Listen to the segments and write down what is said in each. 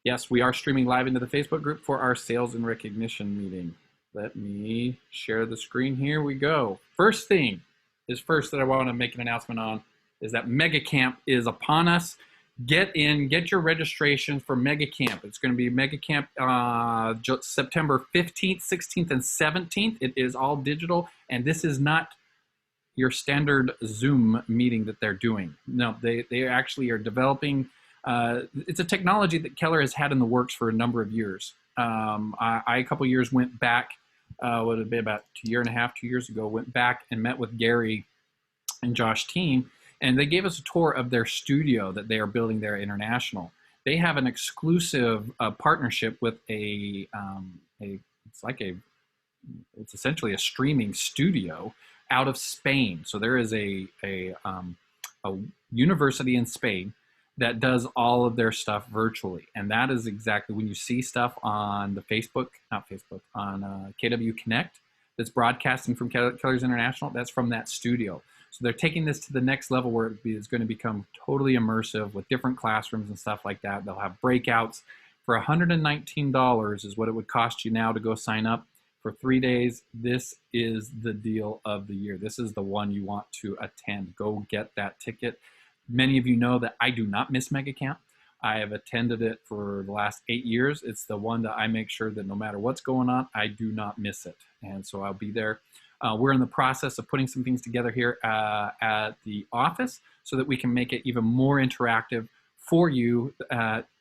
Yes, we are streaming live into the Facebook group for our sales and recognition meeting. Let me share the screen. Here we go. First thing is first that I want to make an announcement on is that Mega Camp is upon us. Get your registration for Mega Camp. It's going to be Mega Camp September 15th, 16th, and 17th. It is all digital, and this is not your standard Zoom meeting that they're doing. No, they actually are developing. It's a technology that Keller has had in the works for a number of years. I a couple years went back, what would it be, about 2 years ago, went back and met with Gary and Josh team, and they gave us a tour of their studio that they are building there international. They have an exclusive partnership with it's essentially a streaming studio out of Spain. So there is a university in Spain that does all of their stuff virtually. And that is exactly when you see stuff on the on KW Connect that's broadcasting from Keller's International, that's from that studio. So they're taking this to the next level where it is going to become totally immersive with different classrooms and stuff like that. They'll have breakouts. For $119 is what it would cost you now to go sign up for 3 days. This is the deal of the year. This is the one you want to attend. Go get that ticket. Many of you know that I do not miss Mega Camp. I have attended it for the last 8 years. It's the one that I make sure that no matter what's going on, I do not miss it. And so I'll be there. We're in the process of putting some things together here at the office so that we can make it even more interactive for you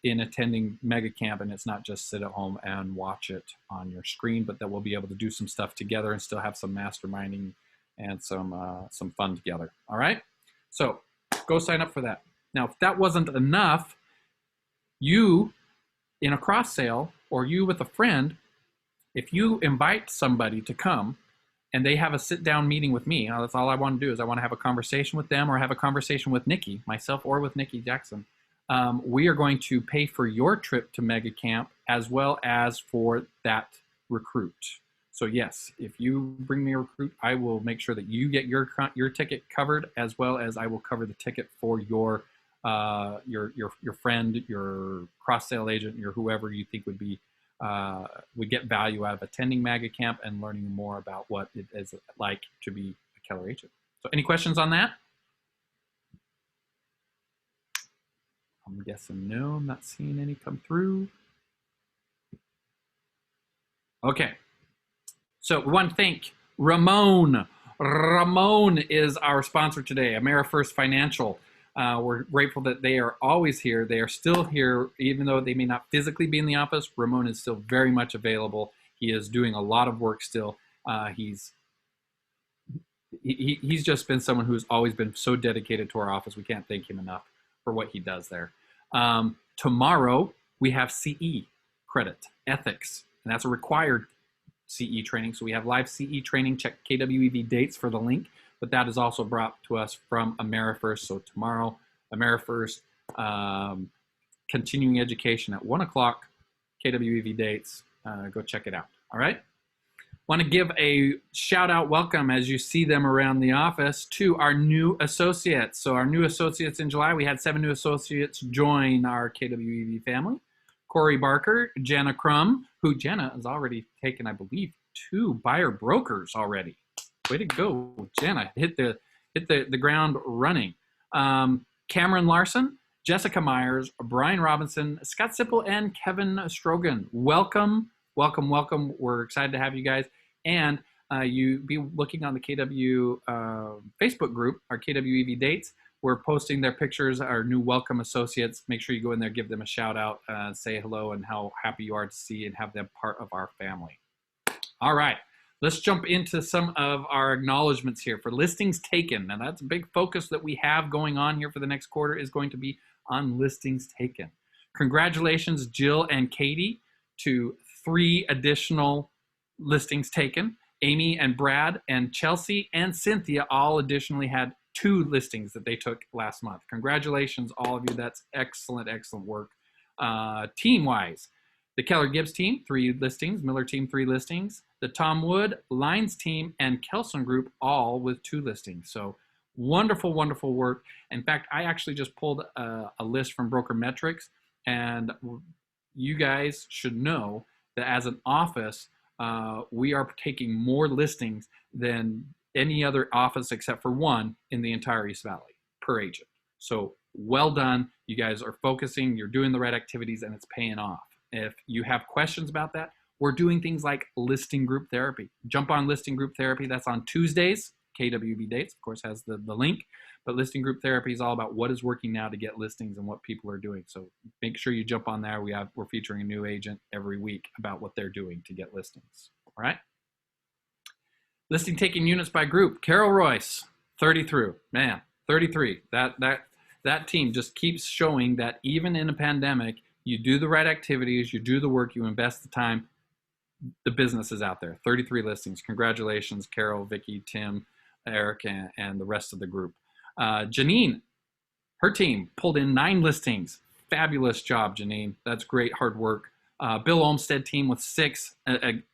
in attending Mega Camp, and it's not just sit at home and watch it on your screen, but that we'll be able to do some stuff together and still have some masterminding and some fun together. All right, so go sign up for that. Now, if that wasn't enough, you in a cross sale or you with a friend, if you invite somebody to come and they have a sit-down meeting with me, that's all I want to do is I want to have a conversation with them or have a conversation with Nikki, myself, or with Nikki Jackson. We are going to pay for your trip to Mega Camp as well as for that recruit. So yes, if you bring me a recruit, I will make sure that you get your ticket covered as well as I will cover the ticket for your friend, your cross-sale agent, your whoever you think would get value out of attending Mega Camp and learning more about what it is like to be a Keller agent. So any questions on that? I'm guessing no, I'm not seeing any come through. Okay, so we want to thank Ramon. Ramon is our sponsor today, AmeriFirst Financial. We're grateful that they are always here. They are still here, even though they may not physically be in the office. Ramon is still very much available. He is doing a lot of work still. He's just been someone who's always been so dedicated to our office. We can't thank him enough for what he does there. Tomorrow, we have CE credit, ethics, and that's a required CE training. So we have live CE training. Check KWEV dates for the link. But that is also brought to us from AmeriFirst. So tomorrow, AmeriFirst, continuing education at 1 o'clock, KWEV dates. Go check it out. All right. Want to give a shout out welcome as you see them around the office to our new associates. So our new associates in July, we had 7 new associates join our KWEV family. Corey Barker, Jana Crum, who Jana has already taken, I believe, 2 buyer brokers already. Way to go, Jana. Hit the ground running. Cameron Larson, Jessica Myers, Brian Robinson, Scott Sipple, and Kevin Strogan. Welcome, welcome, welcome. We're excited to have you guys. And you be looking on the KW Facebook group, our KWEV dates. We're posting their pictures, our new welcome associates. Make sure you go in there, give them a shout out, say hello, and how happy you are to see and have them part of our family. All right. Let's jump into some of our acknowledgments here for listings taken. Now that's a big focus that we have going on here for the next quarter is going to be on listings taken. Congratulations, Jill and Katie, to 3 additional listings taken. Amy and Brad and Chelsea and Cynthia all additionally had 2 listings that they took last month. Congratulations, all of you. That's excellent, excellent work. Team-wise, the Keller Gibbs team, 3 listings. Miller team, 3 listings. The Tom Wood, Lines team, and Kelson group, all with 2 listings. So wonderful, wonderful work. In fact, I actually just pulled a list from Broker Metrics, and you guys should know that as an office, we are taking more listings than any other office except for one in the entire East Valley per agent. So well done. You guys are focusing, you're doing the right activities, and it's paying off. If you have questions about that, we're doing things like listing group therapy. Jump on listing group therapy. That's on Tuesdays. KWEV Dates, of course, has the link. But listing group therapy is all about what is working now to get listings and what people are doing. So make sure you jump on there. We're featuring a new agent every week about what they're doing to get listings. All right. Listing taking units by group. Carol Royse, 30 through. Man, 33. That team just keeps showing that even in a pandemic, you do the right activities, you do the work, you invest the time, the business is out there. 33 listings. Congratulations, Carol, Vicky, Tim, Eric, and the rest of the group. Janine, her team pulled in 9 listings. Fabulous job, Janine. That's great hard work. Bill Olmstead team with 6,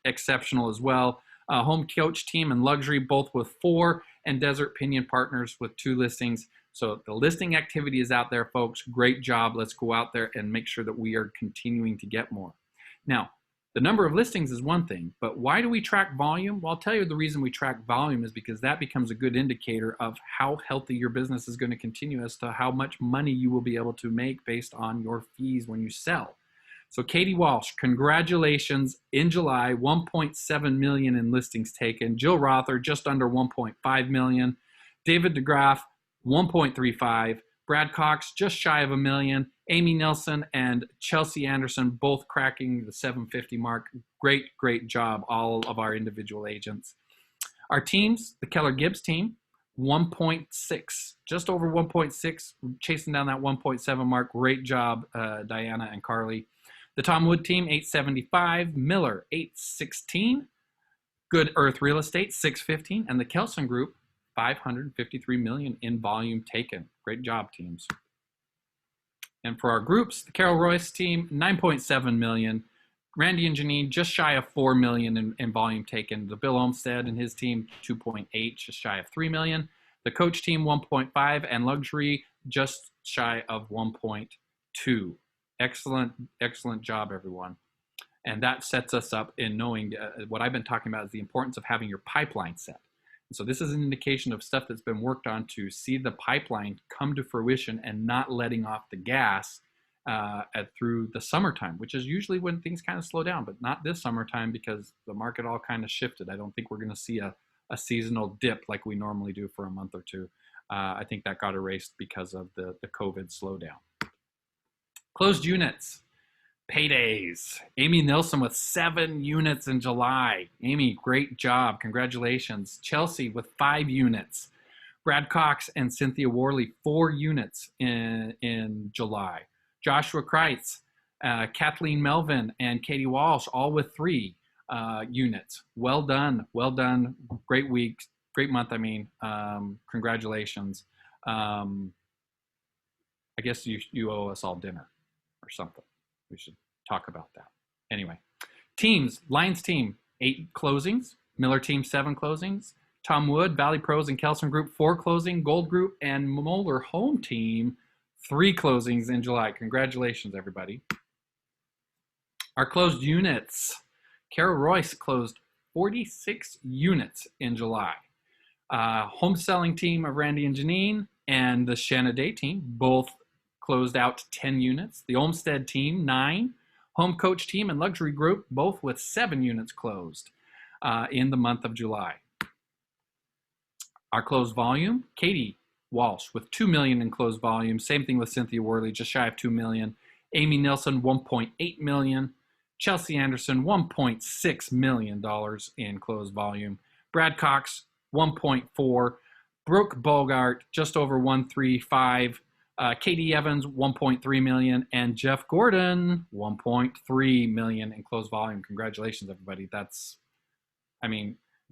exceptional as well. Home Coach team and Luxury both with 4, and Desert Pinion Partners with 2 listings. So the listing activity is out there, folks. Great job. Let's go out there and make sure that we are continuing to get more. Now, the number of listings is one thing, but why do we track volume? Well, I'll tell you the reason we track volume is because that becomes a good indicator of how healthy your business is going to continue as to how much money you will be able to make based on your fees when you sell. So Katie Walsh, congratulations. In July, 1.7 million in listings taken. Jill Rother, just under 1.5 million. David DeGraff, 1.35. Brad Cox, just shy of $1 million. Amy Nelson and Chelsea Anderson, both cracking the 750 mark. Great job, all of our individual agents. Our teams, the Keller Gibbs team, 1.6, just over 1.6, chasing down that 1.7 mark. Great job, Diana and Carly. The Tom Wood team, 875. Miller, 816. Good Earth Real Estate, 615. And the Kelson Group, 553 million in volume taken. Great job, teams. And for our groups, the Carol Royse team, 9.7 million. Randy and Janine, just shy of 4 million in volume taken. The Bill Olmstead and his team, 2.8, just shy of 3 million. The Coach team, 1.5, and Luxury, just shy of 1.2. Excellent job, everyone. And that sets us up in knowing what I've been talking about is the importance of having your pipeline set. So this is an indication of stuff that's been worked on to see the pipeline come to fruition and not letting off the gas through the summertime, which is usually when things kind of slow down, but not this summertime because the market all kind of shifted. I don't think we're going to see a seasonal dip like we normally do for a month or two. I think that got erased because of the COVID slowdown. Closed units. Paydays. Amy Nilsson with 7 units in July. Amy, great job. Congratulations. Chelsea with 5 units. Brad Cox and Cynthia Worley, 4 units in July. Joshua Kreitz, Kathleen Melvin, and Katie Walsh, all with 3 units. Well done. Great week. Great month, I mean. Congratulations. I guess you owe us all dinner or something. We should talk about that. Anyway, teams, Lions team, 8 closings. Miller team, 7 closings. Tom Wood, Valley Pros, and Kelson Group, 4 closing. Gold Group and Moeller Home team, 3 closings in July. Congratulations, everybody. Our closed units. Carol Royse closed 46 units in July. Home selling team of Randy and Janine and the Shanna Day team, both closed out 10 units. The Olmstead team, 9. Home Coach team and Luxury Group, both with 7 units closed in the month of July. Our closed volume, Katie Walsh with 2 million in closed volume. Same thing with Cynthia Worley, just shy of 2 million. Amy Nilsson, 1.8 million. Chelsea Anderson, $1.6 million in closed volume. Brad Cox, 1.4. Brooke Bogart, just over 135. Katie Evans, 1.3 million, and Jeff Gordon, 1.3 million in closed volume. Congratulations, everybody.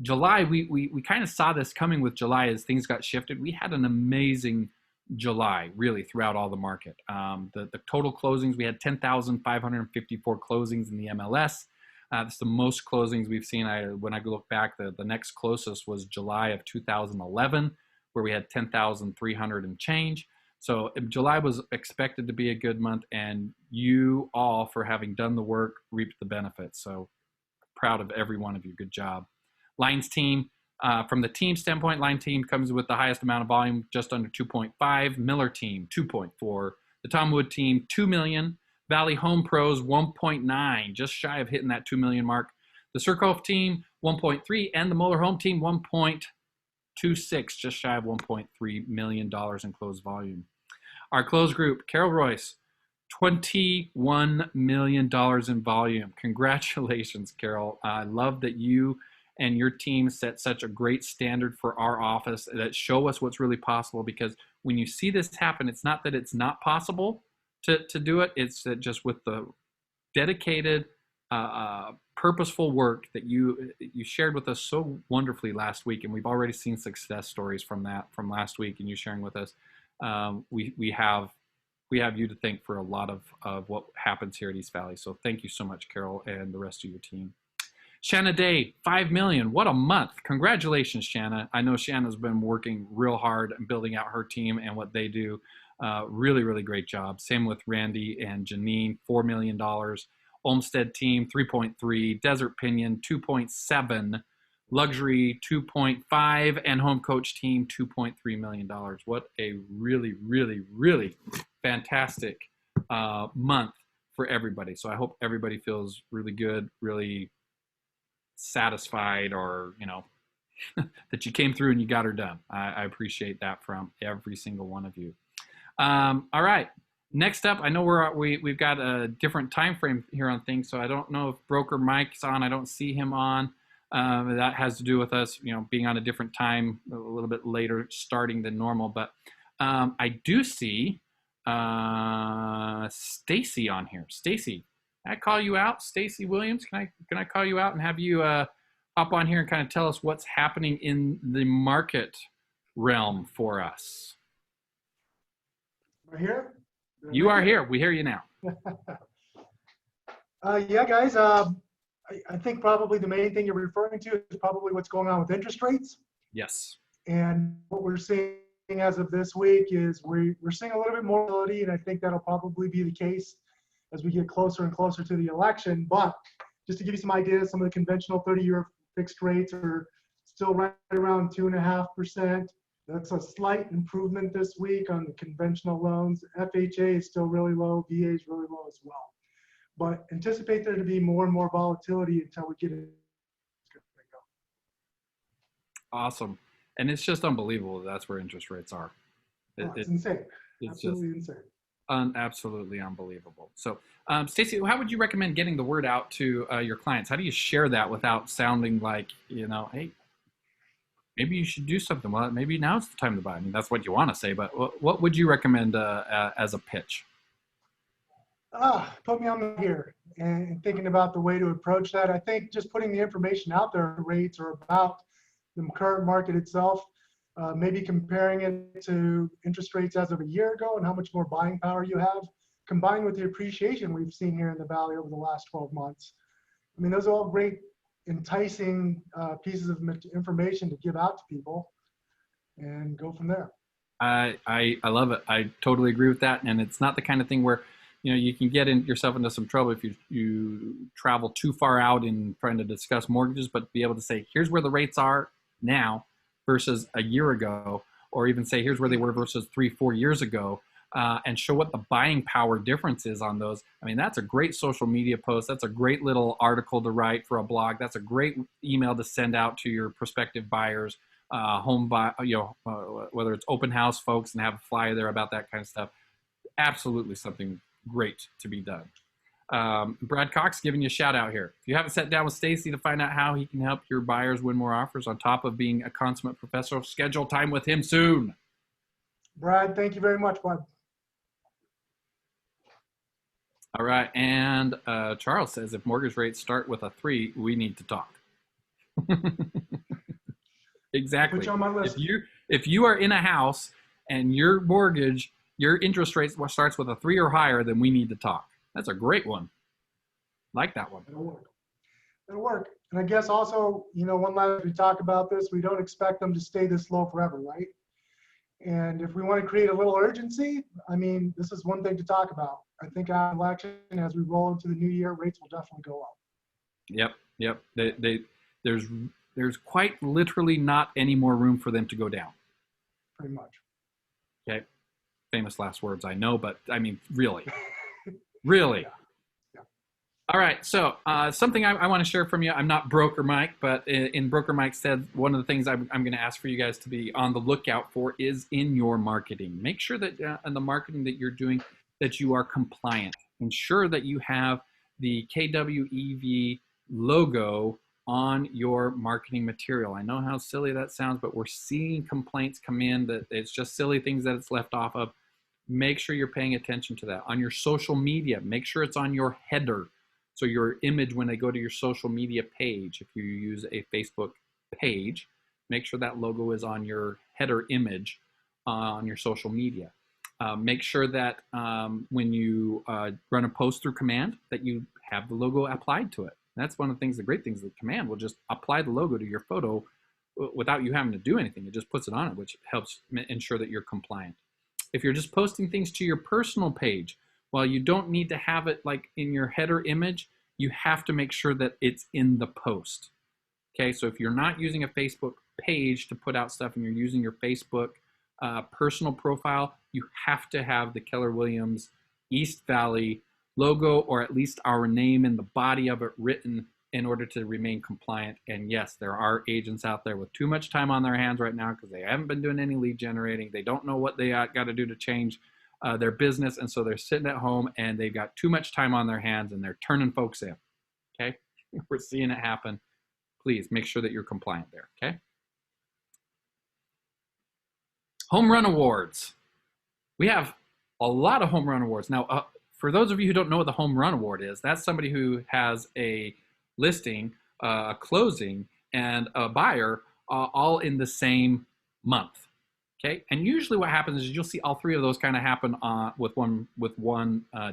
July, we kind of saw this coming with July as things got shifted. We had an amazing July, really, throughout all the market. The total closings, we had 10,554 closings in the MLS. That's the most closings we've seen. When I look back, the next closest was July of 2011, where we had 10,300 and change. So July was expected to be a good month, and you all, for having done the work, reaped the benefits. So proud of every one of you. Good job. Lines team, from the team standpoint, line team comes with the highest amount of volume, just under 2.5. Miller team, 2.4. The Tom Wood team, 2 million. Valley Home Pros, 1.9, just shy of hitting that 2 million mark. The Surcouf team, 1.3, and the Moeller Home team, 1.26, just shy of $1.3 million in closed volume. Our closed group, Carol Royse, $21 million in volume. Congratulations, Carol. I love that you and your team set such a great standard for our office that show us what's really possible, because when you see this happen, it's not that it's not possible to do it. It's that just with the dedicated, purposeful work that you shared with us so wonderfully last week, and we've already seen success stories from last week and you sharing with us. We have you to thank for a lot of what happens here at East Valley. So thank you so much, Carol, and the rest of your team. Shanna Day, 5 million. What a month. Congratulations, Shanna. I know Shanna's been working real hard and building out her team and what they do. Really, really great job. Same with Randy and Janine, $4 million. Olmsted team, 3.3. Desert Pinion, 2.7. Luxury, 2.5. And Home Coach team, $2.3 million. What a really, really, really fantastic month for everybody. So I hope everybody feels really good, really satisfied, or, that you came through and you got her done. I appreciate that from every single one of you. All right. Next up, I know we've got a different time frame here on things, so I don't know if Broker Mike's on. I don't see him on. That has to do with us, being on a different time, a little bit later starting than normal. But I do see Stacy on here. Stacy, can I call you out? Stacy Williams, can I call you out and have you hop on here and kind of tell us what's happening in the market realm for us? Am I here? You are here. We hear you now. Yeah, guys. I think probably the main thing you're referring to is probably what's going on with interest rates. Yes. And what we're seeing as of this week is we're seeing a little bit more volatility, and I think that'll probably be the case as we get closer and closer to the election. But just to give you some ideas, some of the conventional 30-year fixed rates are still right around 2.5%. That's a slight improvement this week on the conventional loans. FHA is still really low. VA is really low as well. But anticipate there to be more and more volatility until we get it. Awesome. And it's just unbelievable that's where interest rates are. It's insane. It's absolutely insane. Absolutely unbelievable. So, Stacy, how would you recommend getting the word out to your clients? How do you share that without sounding like, hey, maybe you should do something? Well, maybe now's the time to buy. I mean, that's what you want to say, but what would you recommend as a pitch? Put me on here and thinking about the way to approach that. I think just putting the information out there, rates are about the current market itself, maybe comparing it to interest rates as of a year ago and how much more buying power you have, combined with the appreciation we've seen here in the Valley over the last 12 months. I mean, those are all great, enticing pieces of information to give out to people and go from there. I love it. I totally agree with that. And it's not the kind of thing where, you can get yourself into some trouble if you travel too far out in trying to discuss mortgages, but be able to say, here's where the rates are now versus a year ago, or even say, here's where they were versus 3-4 years ago, and show what the buying power difference is on those. I mean, that's a great social media post. That's a great little article to write for a blog. That's a great email to send out to your prospective buyers, whether it's open house folks, and have a flyer there about that kind of stuff. Absolutely something great to be done. Brad Cox giving you a shout out here. If you haven't sat down with Stacy to find out how he can help your buyers win more offers on top of being a consummate professional, schedule time with him soon. Brad, thank you very much, bud. All right. And Charles says, if mortgage rates start with a 3, we need to talk. Exactly. Put you on my list. If you are in a house and your mortgage, your interest rate starts with a 3 or higher, then we need to talk. That's a great one. Like that one. It'll work. And I guess also, one last we talk about this, we don't expect them to stay this low forever, right? And if we want to create a little urgency, I mean, this is one thing to talk about. I think after election, as we roll into the new year, rates will definitely go up. Yep. There's quite literally not any more room for them to go down. Pretty much. Okay. Famous last words, I know, but I mean, really. Really. Yeah. All right. So something I want to share from you. I'm not Broker Mike, but in Broker Mike said, one of the things I'm going to ask for you guys to be on the lookout for is in your marketing. Make sure that in the marketing that you're doing, that you are compliant. Ensure that you have the KWEV logo on your marketing material. I know how silly that sounds, but we're seeing complaints come in that it's just silly things that it's left off of. Make sure you're paying attention to that. On your social media, make sure it's on your header. So your image, when they go to your social media page, if you use a Facebook page, make sure that logo is on your header image on your social media. Make sure that when you run a post through Command, that you have the logo applied to it. That's one of the things, the great things that Command will just apply the logo to your photo without you having to do anything. It just puts it on it, which helps ensure that you're compliant. If you're just posting things to your personal page, while you don't need to have it like in your header image, you have to make sure that it's in the post. Okay, so if you're not using a Facebook page to put out stuff and you're using your Facebook personal profile, you have to have the Keller Williams East Valley logo, or at least our name in the body of it written, in order to remain compliant. And yes, there are agents out there with too much time on their hands right now because they haven't been doing any lead generating. They don't know what they got to do to change their business. And so they're sitting at home and they've got too much time on their hands and they're turning folks in. Okay. We're seeing it happen. Please make sure that you're compliant there. Okay. Home run awards. We have a lot of home run awards. Now, for those of you who don't know what the home run award is, that's somebody who has a listing, a closing, and a buyer all in the same month. Okay, and usually what happens is you'll see all three of those kind of happen with one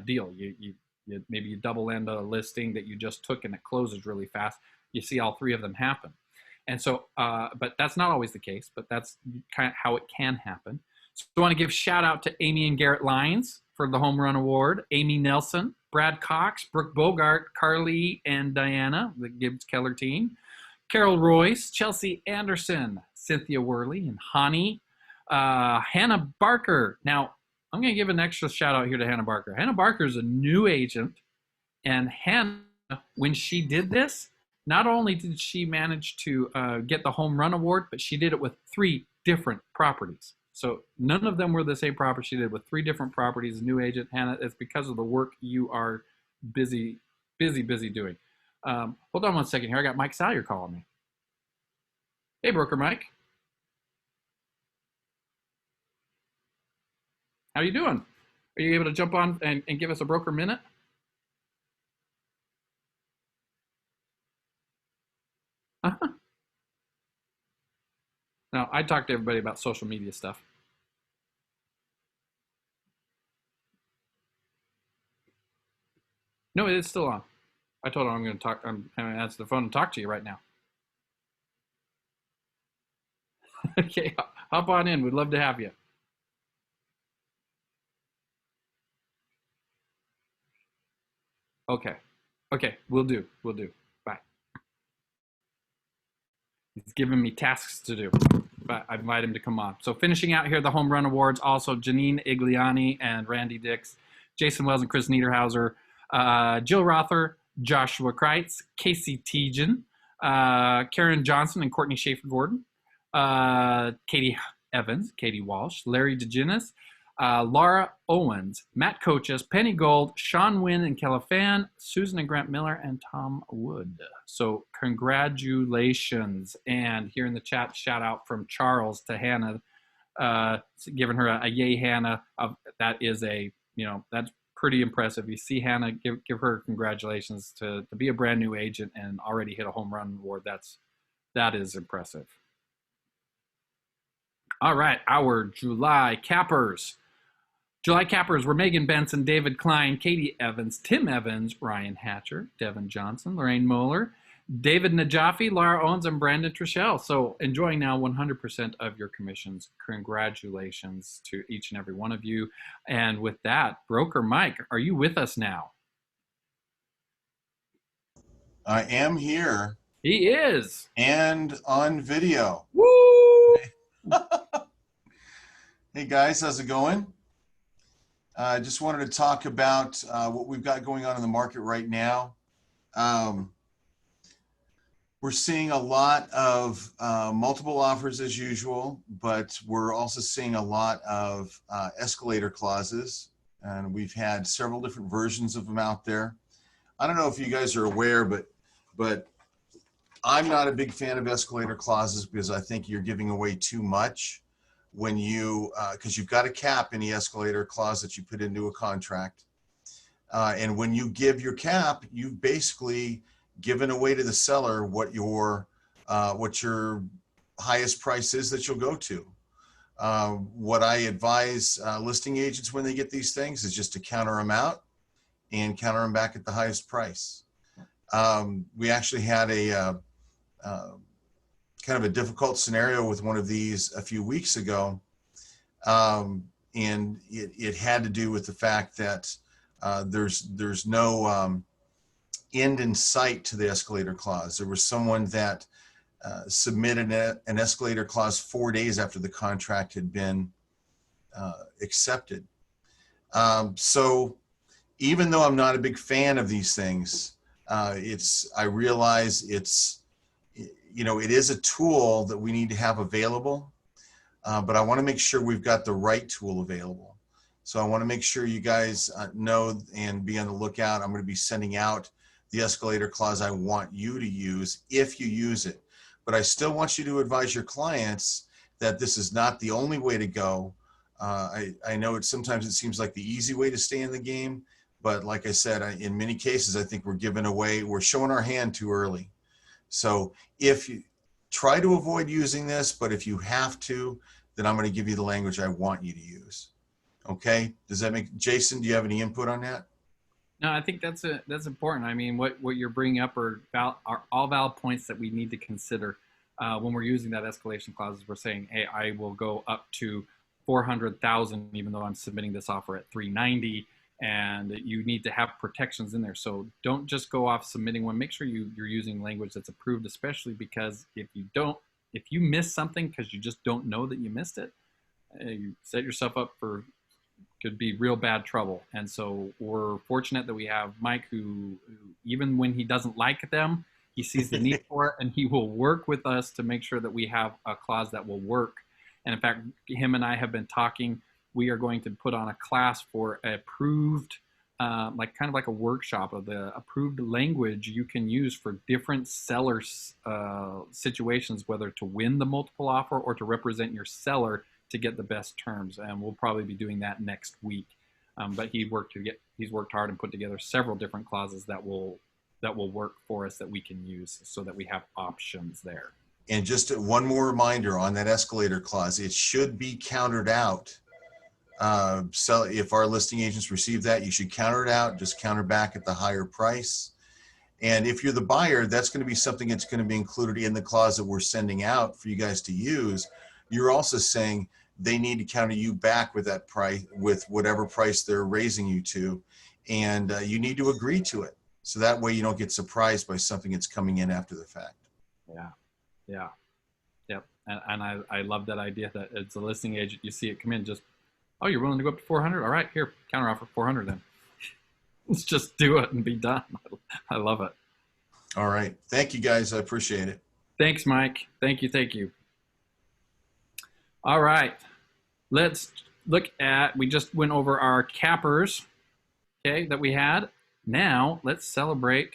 deal. Maybe you double end a listing that you just took and it closes really fast. You see all three of them happen, and so but that's not always the case. But that's kind of how it can happen. So I want to give shout out to Amy and Garrett Lyons for the home run award, Amy Nelson, Brad Cox, Brooke Bogart, Carly and Diana, the Gibbs Keller team, Carol Royse, Chelsea Anderson, Cynthia Worley, and Hani, Hanah Baker. Now, I'm going to give an extra shout out here to Hanah Baker. Hanah Baker is a new agent, and Hanah, when she did this, not only did she manage to get the home run award, but she did it with 3 different properties. So none of them were the same property. She did with 3 different properties. New agent, Hanah, it's because of the work you are busy doing. Hold on one second here. I got Mike Salyer calling me. Hey, Broker Mike. How you doing? Are you able to jump on and give us a broker minute? No, I talk to everybody about social media stuff. No, it is still on. I told her I'm going to talk. I'm going to answer the phone and talk to you right now. Okay, hop on in. We'd love to have you. Okay, we'll do. Bye. He's giving me tasks to do, but I invite him to come on. So finishing out here, the home run awards, also Janine Ignliane and Randy Dix, Jason Wells and Chris Niederhauser, Jill Rother, Joshua Kreitz, Casey Tejan, Karen Johnson and Courtney Schaefer-Gordon, Katie Evans, Katie Walsh, Larry DeGenis, Laura Owens, Matt Coaches, Penny Gold, Sean Wynn and Kellafan, Susan and Grant Miller, and Tom Wood. So congratulations. And here in the chat, shout out from Charles to Hanah, giving her a yay, Hanah. That is that's pretty impressive. You see Hanah, give her congratulations to be a brand new agent and already hit a home run award. That is impressive. All right, our July cappers. July cappers were Megan Benson, David Klein, Katie Evans, Tim Evans, Ryan Hatcher, Devin Johnson, Lorraine Moeller, David Najafi, Laura Owens, and Brandon Trishelle. So enjoying now 100% of your commissions. Congratulations to each and every one of you. And with that, Broker Mike, are you with us now? I am here. He is. And on video. Woo! Hey guys, how's it going? I just wanted to talk about what we've got going on in the market right now. We're seeing a lot of multiple offers as usual, but we're also seeing a lot of escalator clauses, and we've had several different versions of them out there. I don't know if you guys are aware, but I'm not a big fan of escalator clauses because I think you're giving away too much when you, because you've got a cap any escalator clause that you put into a contract. And when you give your cap, you've basically given away to the seller what your highest price is that you'll go to. What I advise listing agents when they get these things is just to counter them out and counter them back at the highest price. We actually had a kind of a difficult scenario with one of these a few weeks ago. And it had to do with the fact that there's no end in sight to the escalator clause. There was someone that submitted an escalator clause 4 days after the contract had been accepted. So even though I'm not a big fan of these things, I realize it's, you know, it is a tool that we need to have available, but I want to make sure we've got the right tool available. So I want to make sure you guys know and be on the lookout. I'm going to be sending out the escalator clause I want you to use if you use it. But I still want you to advise your clients that this is not the only way to go. I know sometimes it seems like the easy way to stay in the game, but like I said, in many cases, I think we're showing our hand too early. So if you try to avoid using this, but if you have to, then I'm going to give you the language I want you to use. Okay? Does that make, Jason, do you have any input on that? No, I think that's important. I mean, what you're bringing up are all valid points that we need to consider when we're using that escalation clause. We're saying, hey, I will go up to 400,000, even though I'm submitting this offer at 390, and you need to have protections in there. So don't just go off submitting one. Make sure you're using language that's approved, especially because if you miss something because you just don't know that you missed it, you set yourself up for could be real bad trouble. And so we're fortunate that we have Mike who even when he doesn't like them, he sees the need for it, and he will work with us to make sure that we have a clause that will work. And in fact, him and I have been talking. We are going to put on a class for approved, kind of like a workshop of the approved language you can use for different sellers situations, whether to win the multiple offer or to represent your seller to get the best terms. And we'll probably be doing that next week. But he's worked hard and put together several different clauses that will work for us that we can use so that we have options there. And just one more reminder on that escalator clause, it should be countered out. So if our listing agents receive that, you should counter it out, just counter back at the higher price. And if you're the buyer, that's going to be something that's going to be included in the clause that we're sending out for you guys to use. You're also saying they need to counter you back with that price, with whatever price they're raising you to. And you need to agree to it. So that way you don't get surprised by something that's coming in after the fact. Yeah. Yep. And I love that idea that it's a listing agent, you see it come in, just, oh, you're willing to go up to 400? All right, here, counter offer 400 then. Let's just do it and be done. I love it. All right. Thank you, guys. I appreciate it. Thanks, Mike. Thank you. All right. Let's look at, we just went over our cappers, okay, that we had. Now, let's celebrate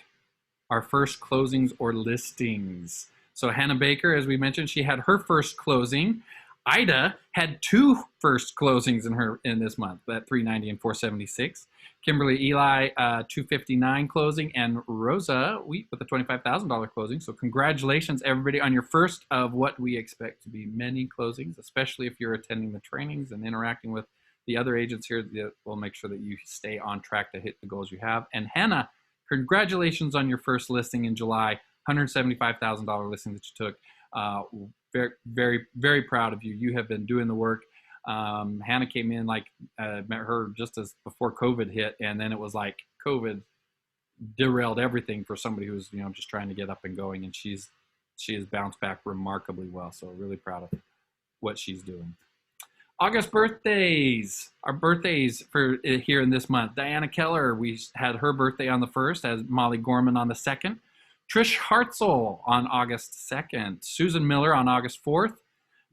our first closings or listings. So Hanah Baker, as we mentioned, she had her first closing. Ida had two first closings in this month, at 390 and 476. Kimberly Eli, 259 closing, and Rosa Wheat with a $25,000 closing. So congratulations, everybody, on your first of what we expect to be many closings, especially if you're attending the trainings and interacting with the other agents here. We'll make sure that you stay on track to hit the goals you have. And Hanah, congratulations on your first listing in July. $175,000 listing that you took. Very, very, very proud of you. You have been doing the work. Hanah came in met her just as before COVID hit, and then it was like COVID derailed everything for somebody who's just trying to get up and going, and she has bounced back remarkably well. So really proud of what she's doing. August birthdays. Our birthdays for here in this month. Diana Keller, we had her birthday on the 1st, as Molly Gorman on the 2nd. Trish Hartzell on August 2nd. Susan Miller on August 4th.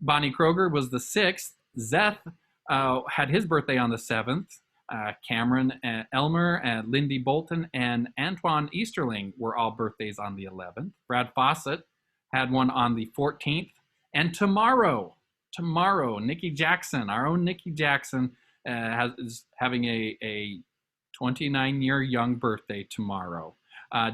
Bonnie Kroger was the 6th. Zeth had his birthday on the 7th. Cameron Elmer and Lindy Bolton and Antoine Easterling were all birthdays on the 11th. Brad Fawcett had one on the 14th. And tomorrow, Nikki Jackson, our own Nikki Jackson, is having a 29-year young birthday tomorrow.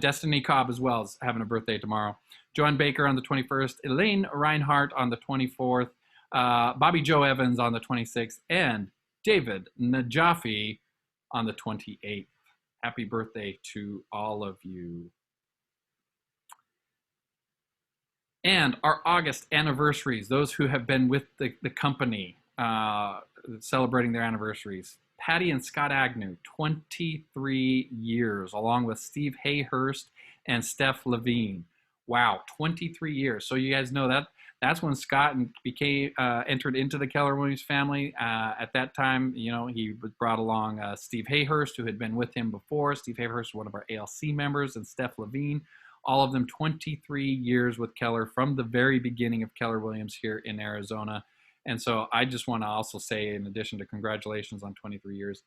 Destiny Cobb as well is having a birthday tomorrow. Joanne Baker on the 21st. Elaine Reinhardt on the 24th. Bobby Joe Evans on the 26th. And David Najafi on the 28th. Happy birthday to all of you. And our August anniversaries, those who have been with the company celebrating their anniversaries. Patti and Scott Agnew, 23 years, along with Steve Hayhurst and Steph Levine. Wow, 23 years. So you guys know that's when Scott entered into the Keller Williams family. At that time, he brought along Steve Hayhurst, who had been with him before. Steve Hayhurst, one of our ALC members, and Steph Levine. All of them 23 years with Keller from the very beginning of Keller Williams here in Arizona. And so I just want to also say, in addition to congratulations on 23 years,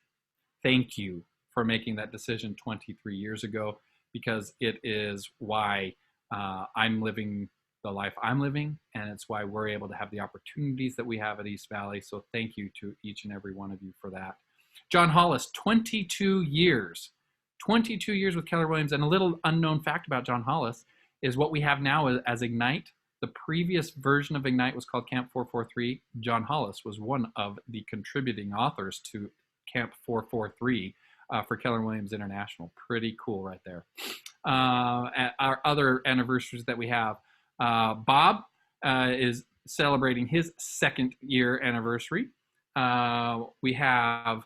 thank you for making that decision 23 years ago, because it is why I'm living the life I'm living, and it's why we're able to have the opportunities that we have at East Valley. So thank you to each and every one of you for that. John Hollis, 22 years. 22 years with Keller Williams. And a little unknown fact about John Hollis is what we have now as Ignite. The previous version of Ignite was called Camp 443. John Hollis was one of the contributing authors to Camp 443 for Keller Williams International. Pretty cool right there. Our other anniversaries that we have, Bob is celebrating his 2nd year anniversary. We have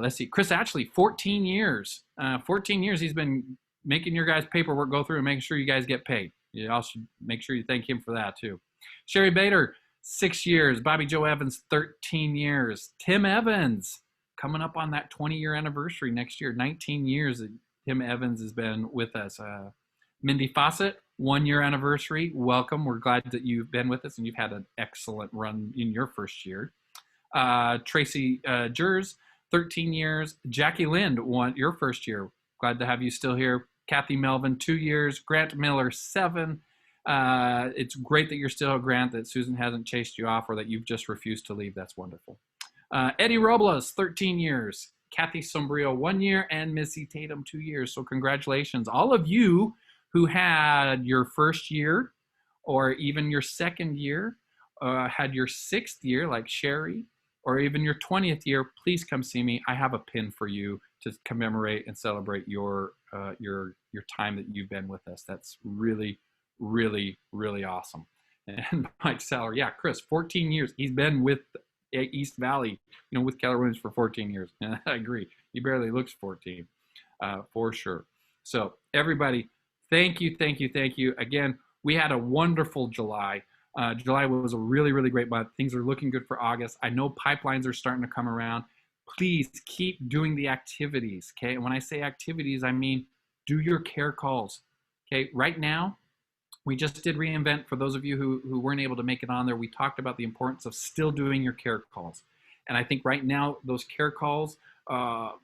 let's see, Chris Ashley, 14 years. 14 years he's been making your guys' paperwork go through and making sure you guys get paid. You also should make sure you thank him for that too. Sherry Bader, 6 years. Bobby Joe Evans, 13 years. Tim Evans, coming up on that 20-year anniversary next year. 19 years that Tim Evans has been with us. Mindy Fawcett, 1-year anniversary. Welcome. We're glad that you've been with us and you've had an excellent run in your first year. Tracy Jers, 13 years. Jackie Lind, your first year. Glad to have you still here. Kathy Melvin, 2 years. Grant Miller, 7. It's great that you're still a Grant, that Susan hasn't chased you off or that you've just refused to leave. That's wonderful. Eddie Robles, 13 years. Kathy Sombrio, 1 year. And Missy Tatum, 2 years. So congratulations. All of you who had your first year or even your 2nd year, had your 6th year like Sherry, or even your 20th year, please come see me. I have a pin for you to commemorate and celebrate your time that you've been with us. That's really, really, really awesome. And Mike Saller, yeah, Chris, 14 years. He's been with East Valley, with Keller Williams for 14 years. And I agree. He barely looks 14, for sure. So everybody, thank you, thank you, thank you. Again, we had a wonderful July. July was a really, really great month. Things are looking good for August. I know pipelines are starting to come around. Please keep doing the activities, okay? And when I say activities, I mean do your care calls, okay? Right now, we just did reInvent. For those of you who weren't able to make it on there, we talked about the importance of still doing your care calls. And I think right now, those care calls are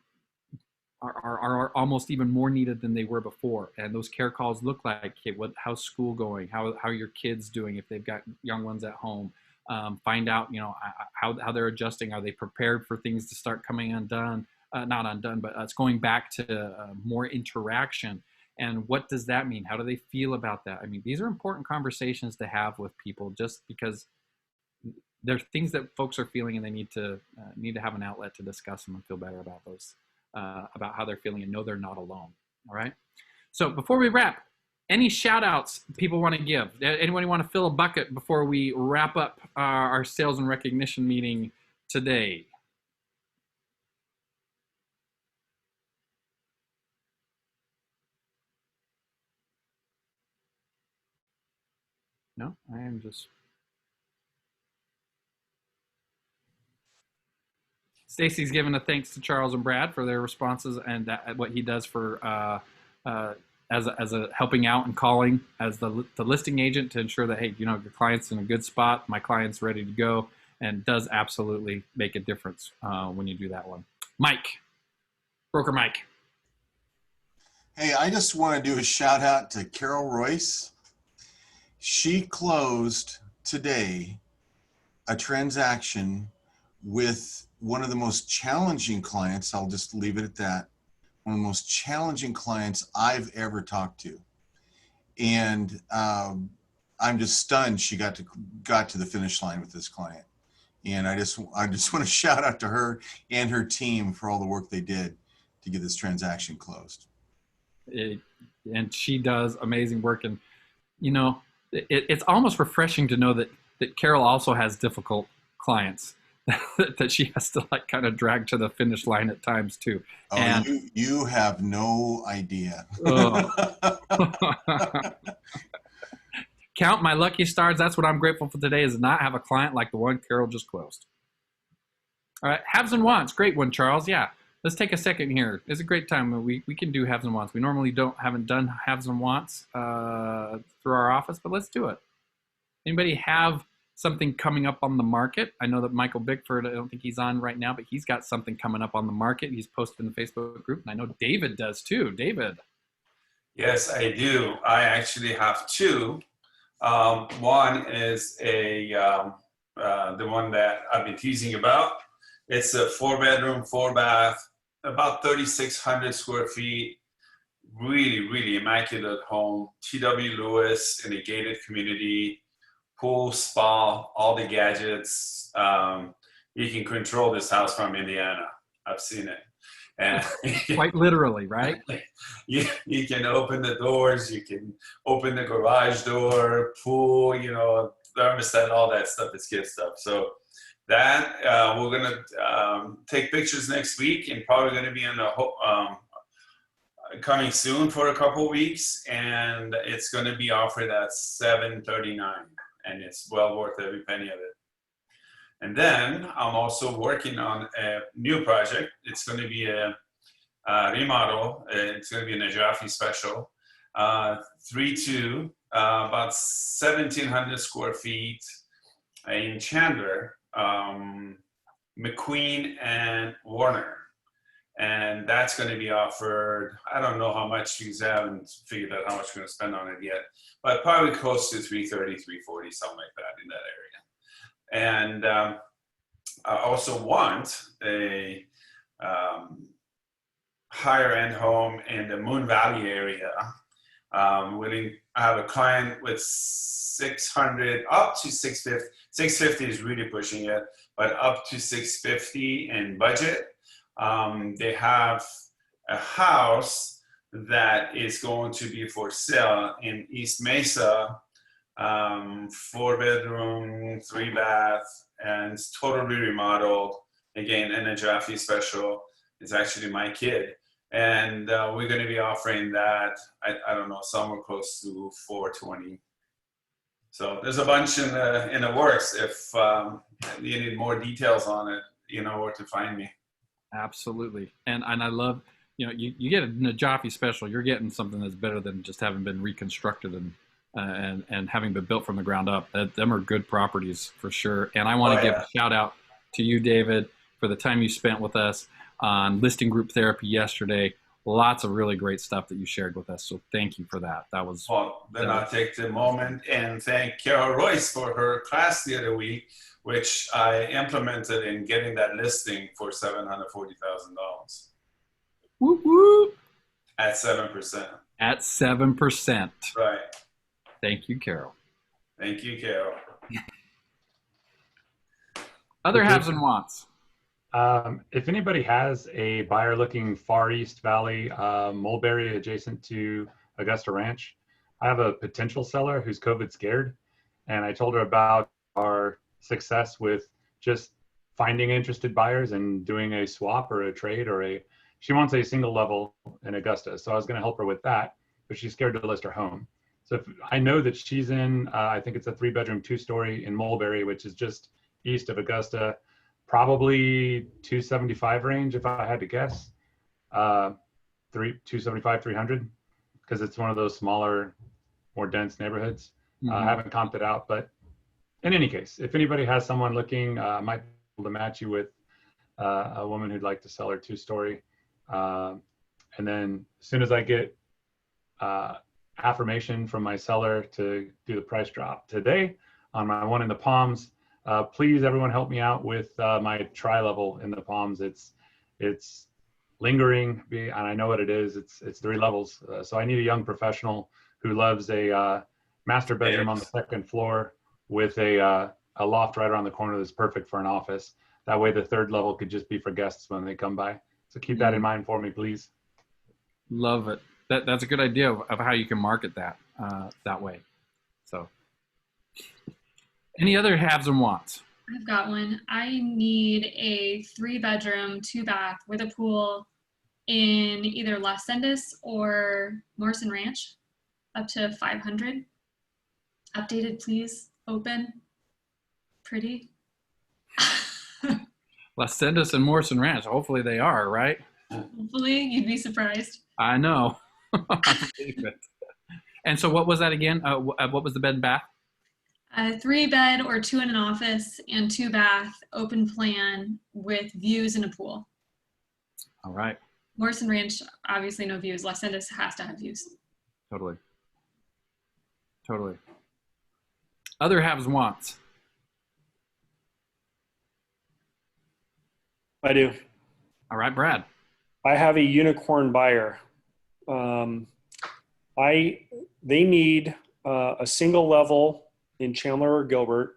almost even more needed than they were before. And those care calls look like, okay, how's school going? How are your kids doing if they've got young ones at home? Find out, how they're adjusting. Are they prepared for things to start coming undone? Not undone, but it's going back to more interaction. And what does that mean? How do they feel about that? I mean, these are important conversations to have with people, just because there's things that folks are feeling and they need to have an outlet to discuss them and feel better about those. About how they're feeling and know they're not alone. All right. So before we wrap, Any shout outs people want to give? Anybody want to fill a bucket before we wrap up our sales and recognition meeting today? No, I am just. Stacy's given a thanks to Charles and Brad for their responses and what he does for as a helping out and calling as the listing agent to ensure that, hey, your client's in a good spot, my client's ready to go, and does absolutely make a difference when you do that one. Mike, Broker Mike. Hey, I just want to do a shout out to Carol Royse. She closed today a transaction with one of the most challenging clients. I'll just leave it at that. One of the most challenging clients I've ever talked to. And I'm just stunned she got to the finish line with this client. And I just want to shout out to her and her team for all the work they did to get this transaction closed. And she does amazing work. And, it's almost refreshing to know that Carol also has difficult clients that she has to kind of drag to the finish line at times too. Oh, and you have no idea. Count my lucky stars. That's what I'm grateful for today, is to not have a client like the one Carol just closed. All right, haves and wants. Great one, Charles. Yeah, let's take a second here. It's a great time. We can do haves and wants. We normally haven't done haves and wants through our office, but let's do it. Anybody have something coming up on the market? I know that Michael Bickford, I don't think he's on right now, but he's got something coming up on the market. He's posted in the Facebook group, and I know David does too. David. Yes, I do. I actually have two. One is the one that I've been teasing about. It's a 4-bedroom, 4-bath, about 3,600 square feet. Really, really immaculate home. T.W. Lewis in a gated community. Pool, spa, all the gadgets. You can control this house from Indiana. I've seen it. And quite literally, right? You can open the doors, you can open the garage door, pool, thermostat, all that stuff. It's kid stuff. So that we're gonna take pictures next week, and probably gonna be in the coming soon for a couple weeks, and it's gonna be offered at $739, and it's well worth every penny of it. And then I'm also working on a new project. It's going to be a remodel. It's going to be an Najafi special. 3-2, about 1,700 square feet in Chandler, McQueen and Warner. And that's going to be offered, I don't know how much, because I haven't figured out how much we're going to spend on it yet, but probably close to 330, 340, something like that in that area. And I also want a higher end home in the Moon Valley area. I have a client with 600 up to 650. 650 is really pushing it, but up to 650 in budget. They have a house that is going to be for sale in East Mesa. 4-bedroom, 3-bath, and it's totally remodeled. Again, a Najafi special. It's actually my kid. And we're going to be offering that, I don't know, somewhere close to 420. So there's a bunch in the works. If you need more details on it, you know where to find me. Absolutely. And I love, you get a Najafi special, you're getting something that's better than just having been reconstructed and having been built from the ground up. Them are good properties for sure. And I want to give a shout out to you, David, for the time you spent with us on listing group therapy yesterday. Lots of really great stuff that you shared with us. So thank you for that. That was well. Then I'll take the moment and thank Carol Royse for her class the other week, which I implemented in getting that listing for $740,000. Whoop, whoop. At 7%. At 7%. Right. Thank you, Carol. Thank you, Carol. Other haves and wants. If anybody has a buyer looking Far East Valley, Mulberry adjacent to Augusta Ranch, I have a potential seller who's COVID scared, and I told her about our success with just finding interested buyers and doing a swap or a trade she wants a single level in Augusta. So I was going to help her with that, but she's scared to list her home. So if, I know that she's in, I think it's a 3-bedroom, 2-story in Mulberry, which is just east of Augusta, probably 275 range if I had to guess. 275, 300, because it's one of those smaller, more dense neighborhoods. I haven't comped it out, but in any case, if anybody has someone looking, I might be able to match you with a woman who'd like to sell her 2-story. And then as soon as I get affirmation from my seller to do the price drop today on my one in the Palms, please everyone help me out with my tri-level in the Palms. It's lingering, and I know what it is. It's 3 levels. So I need a young professional who loves a master bedroom on the 2nd floor with a loft right around the corner that's perfect for an office. That way the 3rd level could just be for guests when they come by. So keep that in mind for me, please. Love it. That's a good idea of how you can market that that way. So any other haves and wants? I've got one. I need a 3-bedroom, 2-bath with a pool in either Las Sendas or Morrison Ranch, up to 500. Updated, please. Open. Pretty. Las Sendas and Morrison Ranch. Hopefully they are, right? Hopefully, you'd be surprised. I know. I believe it. And so what was that again? What was the bed and bath? 3-bed or 2 in an office and 2-bath, open plan with views and a pool. All right. Morrison Ranch, obviously no views. Las Sendas has to have views. Totally. Other haves and wants? I do. All right, Brad. I have a unicorn buyer. They need a single level in Chandler or Gilbert,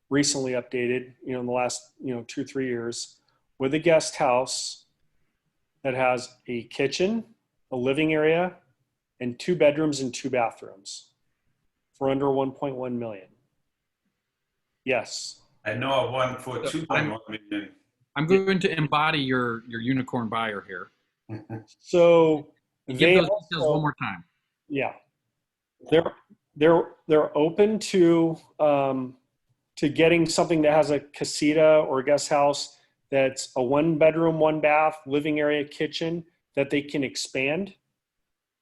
recently updated, in the last 2-3 years, with a guest house that has a kitchen, a living area, and 2 bedrooms and 2 bathrooms for under 1.1 million. Yes. I know of one for 2.1 million. I'm going to embody your unicorn buyer here. So Give those details one more time. Yeah, they're open to getting something that has a casita or a guest house that's a 1-bedroom, 1-bath, living area, kitchen that they can expand,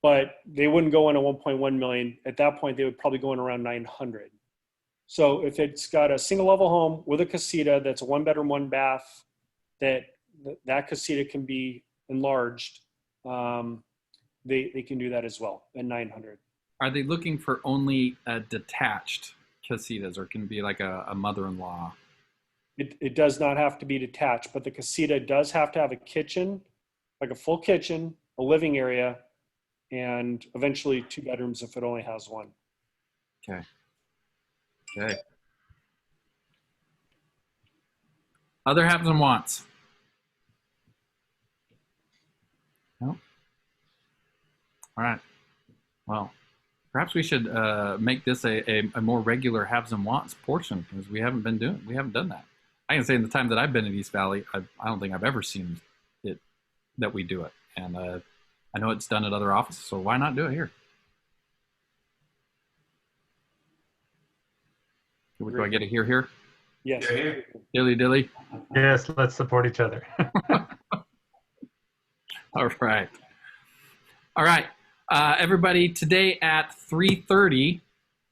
but they wouldn't go in at 1.1 million. At that point, they would probably go in around 900. So if it's got a single level home with a casita that's a 1-bedroom, 1-bath, that casita can be enlarged. They can do that as well at 900. Are they looking for only detached casitas, or can it be like a mother-in-law? It does not have to be detached, but the casita does have to have a kitchen, like a full kitchen, a living area, and eventually 2 bedrooms if it only has 1. Okay. Other haves and wants? No? All right. Well, perhaps we should make this a more regular haves and wants portion, because we haven't done that. I can say in the time that I've been in East Valley, I don't think I've ever seen it, that we do it. And I know it's done at other offices, so why not do it here? Do I get a here? Yes. Dilly. Yes, let's support each other. All right. Everybody, today at 3:30,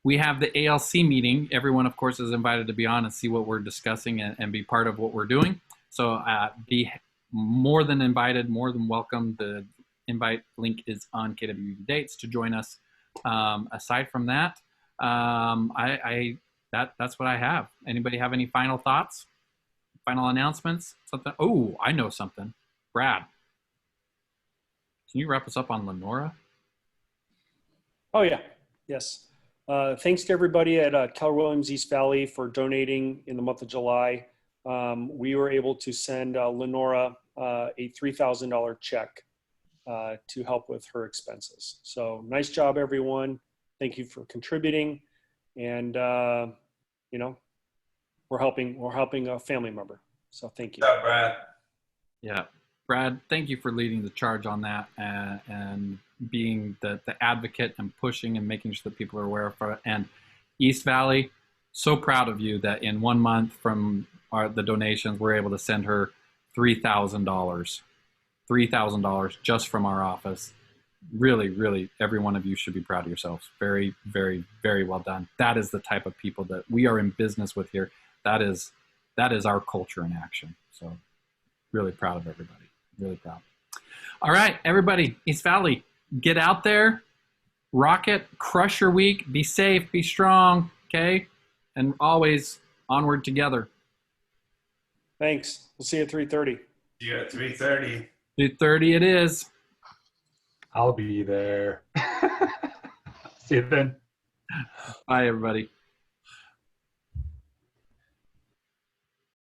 we have the ALC meeting. Everyone, of course, is invited to be on and see what we're discussing and be part of what we're doing. So be more than invited, more than welcome. The invite link is on KWEV Dates to join us. Aside from that, that's what I have. Anybody have any final thoughts? Final announcements? Something? Oh, I know something. Brad, can you wrap us up on Lenora? Oh yeah, yes. Thanks to everybody at Keller Williams East Valley for donating in the month of July. We were able to send Lenora a $3,000 check to help with her expenses. So nice job, everyone. Thank you for contributing. And, we're helping a family member. So thank you. What's up, Brad? Yeah. Brad, thank you for leading the charge on that and being the advocate and pushing and making sure that people are aware of it. And East Valley, so proud of you that in 1 month from the donations, we're able to send her $3,000 just from our office. Really, really, every one of you should be proud of yourselves. Very, very, very well done. That is the type of people that we are in business with here. That is our culture in action. So really proud of everybody. Really proud. All right, everybody, East Valley, get out there, rock it, crush your week, be safe, be strong, okay? And always onward together. Thanks. We'll see you at 3:30. See you at 3:30. 3:30 it is. I'll be there. See you then. Bye, everybody.